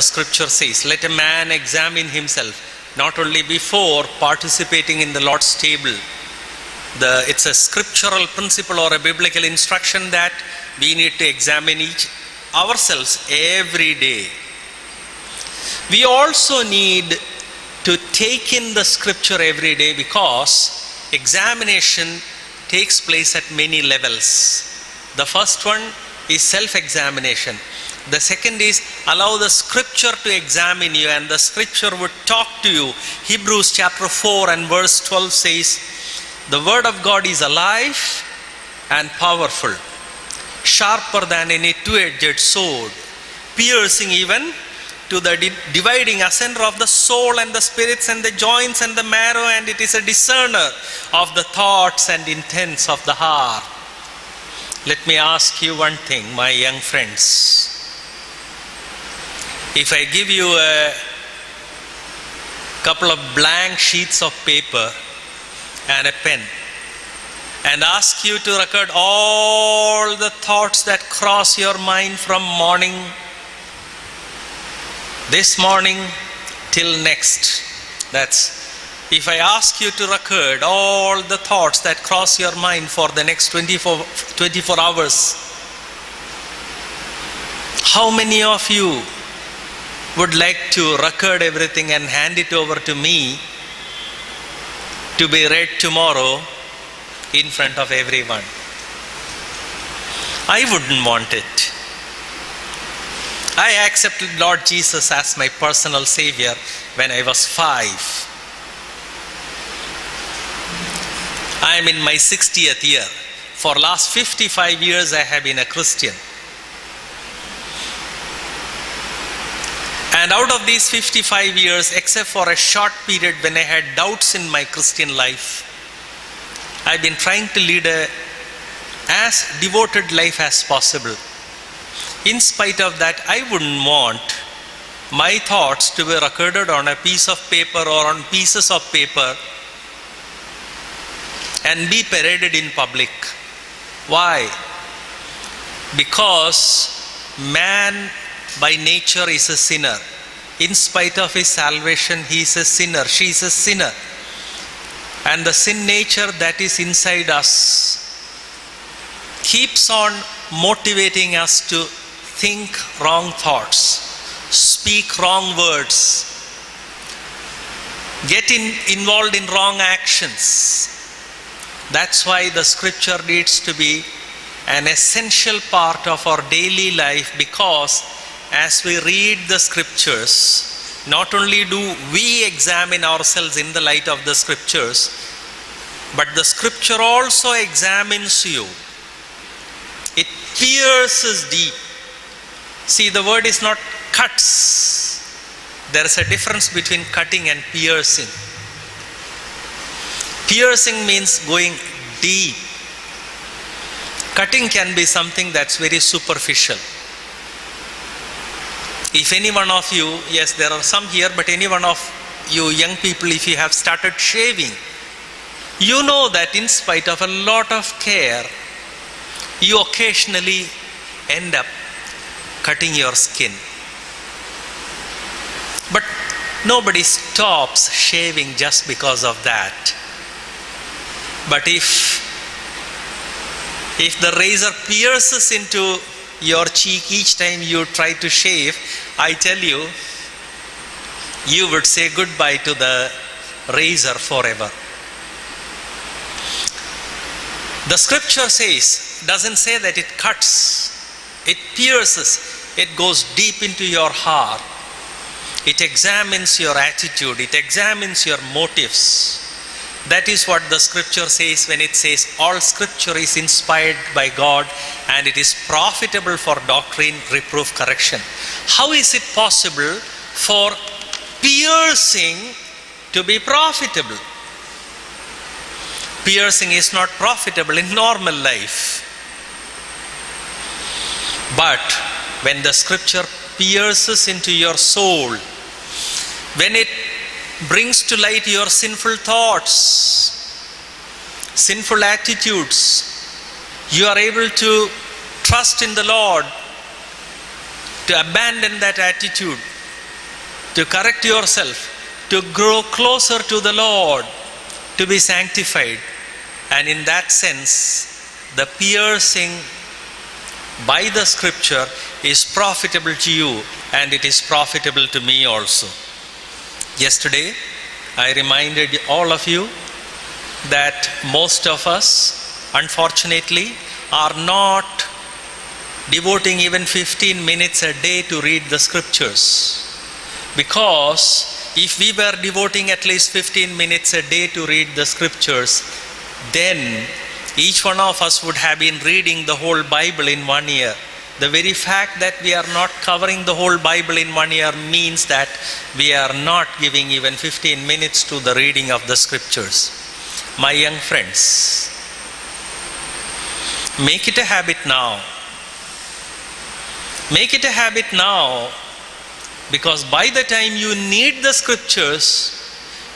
Scripture says, let a man examine himself, not only before participating in the Lord's table. It's a scriptural principle or a biblical instruction that we need to examine ourselves every day. We also need to take in the scripture every day because examination takes place at many levels. The first one is self-examination. The second is allow the scripture to examine you, and the scripture would talk to you. Hebrews chapter 4 and verse 12 says, the word of God is alive and powerful, sharper than any two-edged sword, piercing even to the dividing asunder of the soul and the spirits and the joints and the marrow, and it is a discerner of the thoughts and intents of the heart. Let me ask you one thing, my young friends. If I give you a couple of blank sheets of paper and a pen and ask you to record all the thoughts that cross your mind from this morning till next, if I ask you to record all the thoughts that cross your mind for the next 24 hours, how many of you would like to record everything and hand it over to me to be read tomorrow in front of everyone? I wouldn't want it. I accepted Lord Jesus as my personal Savior when I was 5. I am in my 60th year. For last 55 years I have been a Christian. And out of these 55 years, except for a short period when I had doubts in my Christian life, I've been trying to lead as devoted life as possible. In spite of that, I wouldn't want my thoughts to be recorded on a piece of paper or on pieces of paper and be paraded in public. Why? Because man by nature is a sinner. In spite of his salvation, he is a sinner, she is a sinner. And the sin nature that is inside us keeps on motivating us to think wrong thoughts, speak wrong words, get involved in wrong actions. That's why the scripture needs to be an essential part of our daily life, because as we read the scriptures, not only do we examine ourselves in the light of the scriptures, but the scripture also examines you. It pierces deep. See, the word is not cuts. There is a difference between cutting and piercing. Piercing means going deep. Cutting can be something that's very superficial. If any one of you, yes, there are some here, but any one of you young people, if you have started shaving, you know that in spite of a lot of care, you occasionally end up cutting your skin. But nobody stops shaving just because of that. But if the razor pierces into your cheek each time you try to shave, I tell you, you would say goodbye to the razor forever. The scripture doesn't say that it cuts, it pierces, it goes deep into your heart. It examines your attitude, it examines your motives. That is what the scripture says when it says all scripture is inspired by God and it is profitable for doctrine, reproof, correction. How is it possible for piercing to be profitable? Piercing is not profitable in normal life. But when the scripture pierces into your soul, when it brings to light your sinful thoughts, sinful attitudes, you are able to trust in the Lord, to abandon that attitude, to correct yourself, to grow closer to the Lord, to be sanctified. And in that sense, the piercing by the scripture is profitable to you, and it is profitable to me also. Yesterday, I reminded all of you that most of us, unfortunately, are not devoting even 15 minutes a day to read the scriptures. Because if we were devoting at least 15 minutes a day to read the scriptures, then each one of us would have been reading the whole Bible in 1 year. The very fact that we are not covering the whole Bible in 1 year means that we are not giving even 15 minutes to the reading of the scriptures. My young friends, make it a habit now. Make it a habit now, because by the time you need the scriptures,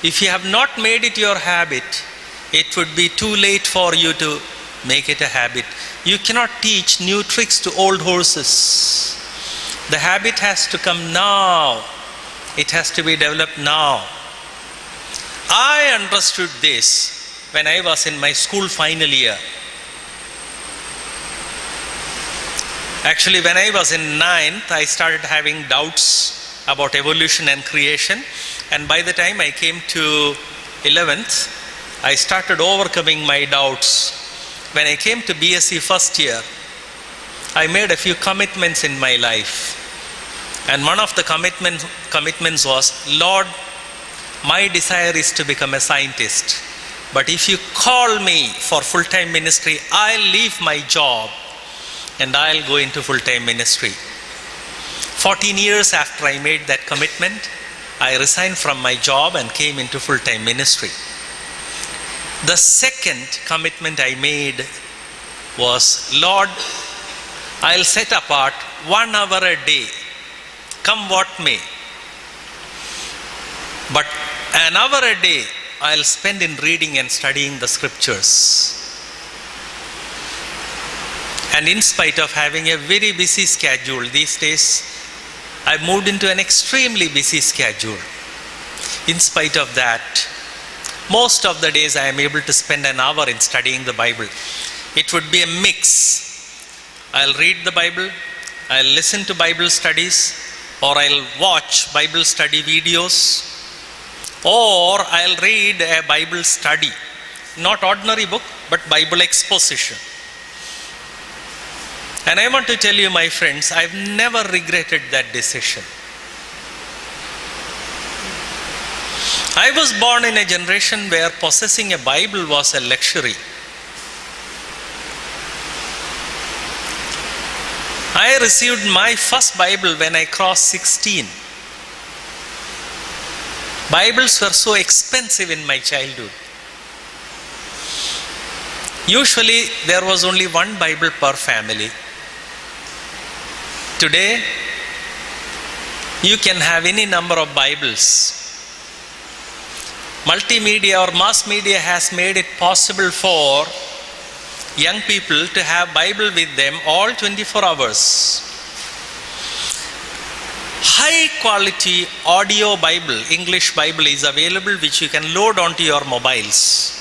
if you have not made it your habit, it would be too late for you to make it a habit. You cannot teach new tricks to old horses. The habit has to come now. It has to be developed now. I understood this when I was in my school final year. Actually, when I was in 9th, I started having doubts about evolution and creation. And by the time I came to 11th, I started overcoming my doubts. When I came to BSc first year, I made a few commitments in my life. And one of the commitments was, Lord, my desire is to become a scientist. But if you call me for full-time ministry, I'll leave my job and I'll go into full-time ministry. 14 years after I made that commitment, I resigned from my job and came into full-time ministry. The second commitment I made was, Lord, I'll set apart 1 hour a day, come what may. But an hour a day I'll spend in reading and studying the scriptures. And in spite of having a very busy schedule these days, I've moved into an extremely busy schedule. In spite of that, most of the days I am able to spend an hour in studying the Bible. It would be a mix. I'll read the Bible, I'll listen to Bible studies, or I'll watch Bible study videos, or I'll read a Bible study. Not ordinary book, but Bible exposition. And I want to tell you, my friends, I've never regretted that decision. I was born in a generation where possessing a Bible was a luxury. I received my first Bible when I crossed 16. Bibles were so expensive in my childhood. Usually there was only one Bible per family. Today, you can have any number of Bibles. Multimedia or mass media has made it possible for young people to have Bible with them all 24 hours. High quality audio Bible, English Bible is available, which you can load onto your mobiles.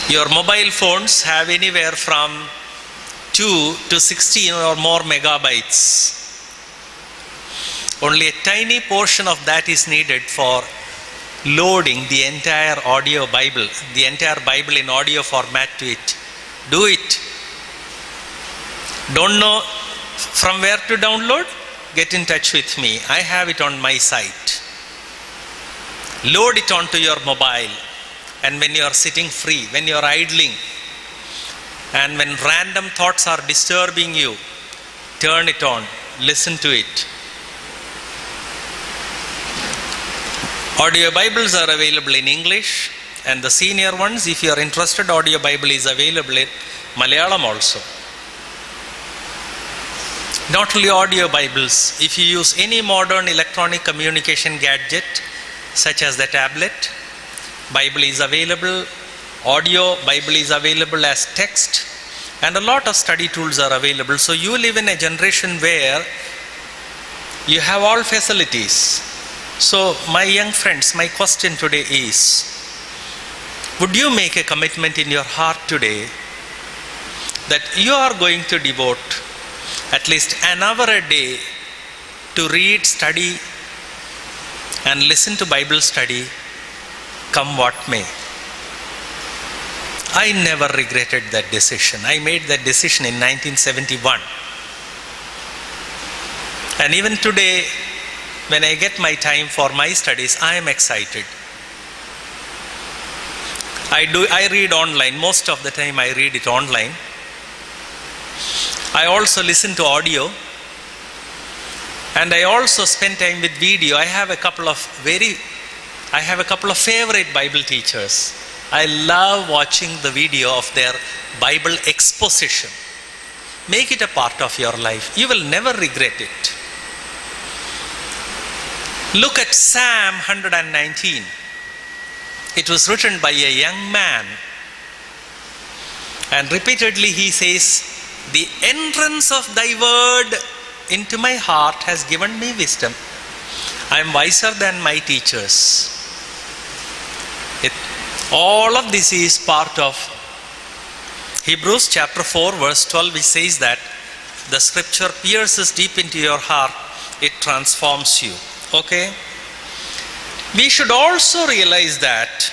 Your mobile phones have anywhere from 2 to 16 or more megabytes. Only a tiny portion of that is needed for loading the entire audio Bible, the entire Bible in audio format to it. Do it. Don't know from where to download? Get in touch with me. I have it on my site. Load it onto your mobile. And when you are sitting free, when you are idling, and when random thoughts are disturbing you, turn it on, listen to it. Audio Bibles are available in English, and the senior ones, if you are interested, Audio Bible is available in Malayalam also. Not only audio Bibles, if you use any modern electronic communication gadget, such as the tablet, Bible is available, audio Bible is available as text, and a lot of study tools are available. So you live in a generation where You have all facilities. So, my young friends, my question today is, would you make a commitment in your heart today that you are going to devote at least an hour a day to read, study, and listen to Bible study, come what may? I never regretted that decision. I made that decision in 1971. And even today, when I get my time for my studies, I am excited. I read online. Most of the time I read it online. I also listen to audio. And I also spend time with video. I have a couple of favorite Bible teachers. I love watching the video of their Bible exposition. Make it a part of your life. You will never regret it. Look at Psalm 119. It was written by a young man. And repeatedly he says, "The entrance of thy word into my heart has given me wisdom. I am wiser than my teachers." All of this is part of Hebrews chapter 4 verse 12, which says that the scripture pierces deep into your heart. It transforms you. Okay? We should also realize that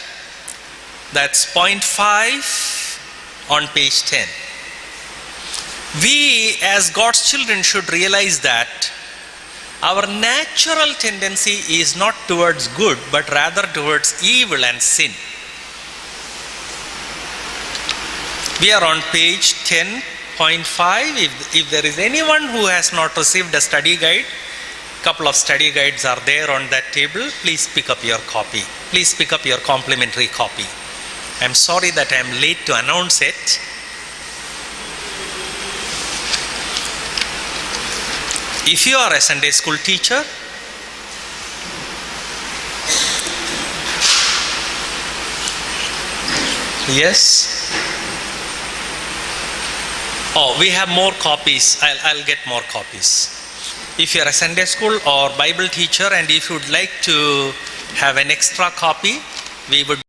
that's point 5 on page 10. We as God's children should realize that our natural tendency is not towards good, but rather towards evil and sin. We are on page 10.5. If there is anyone who has not received a study guide, couple of study guides are there on that table. Please pick up your copy. Please pick up your complimentary copy. I'm sorry that I'm late to announce it. If you are a Sunday school teacher, yes. Oh, we have more copies. I'll get more copies. If you are a Sunday school or Bible teacher and if you would like to have an extra copy, we would